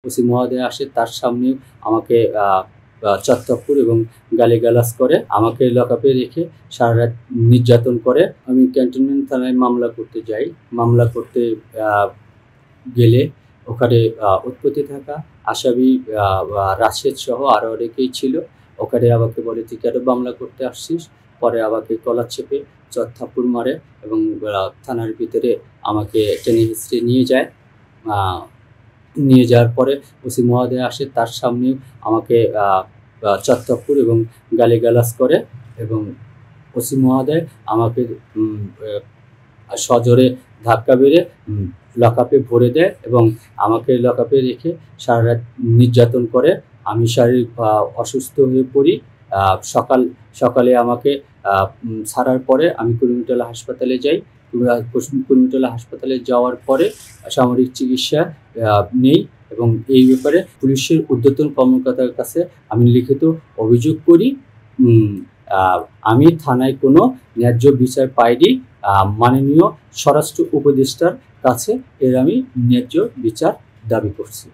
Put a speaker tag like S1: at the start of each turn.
S1: OC মহোদয় আসে, তার সামনে আমাকে চত্বরপুর এবং গালিগালাজ করে, আমাকে লকআপে রেখে সারা রাত নির্যাতন করে। আমি ক্যান্টনমেন্ট থানায় মামলা করতে যাই। মামলা করতে গেলে ওখানে উৎপত্তি থাকা আসামি রাশেদ সহ আরও অনেকেই ছিল। ওখানে আমাকে বলে, তুই কেন মামলা করতে আসছিস? পরে আমাকে কলার চেপে থাপ্পড় মারে এবং থানার ভিতরে আমাকে টেনে হিঁচড়ে নিয়ে যায়। নিয়ে যাওয়ার পরে ওসি মহোদয় আসে, তার সামনে আমাকে চত্বরপুর এবং গালিগালাজ করে এবং ওসি মহোদয় আমাকে সজোরে ধাক্কা মেরে লকআপে ভরে দেয় এবং আমাকে লকআপে রেখে সারা রাত নির্যাতন করে। আমি শারীরিক অসুস্থ হয়ে পড়ি। সকালে আমাকে ছাড়ার পরে আমি কুর্মিটোলা হাসপাতালে যাই। কুর্মিটোলা হাসপাতালে যাওয়ার পরে সামরিক চিকিৎসা নেই এবং এই ব্যাপারে পুলিশের ঊর্ধ্বতন কর্মকর্তার কাছে আমি লিখিত অভিযোগ করি। আমি থানায় কোনো ন্যায্য বিচার পাইনি। মাননীয় স্বরাষ্ট্র উপদেষ্টার কাছে এর আমি ন্যায্য বিচার দাবি করছি।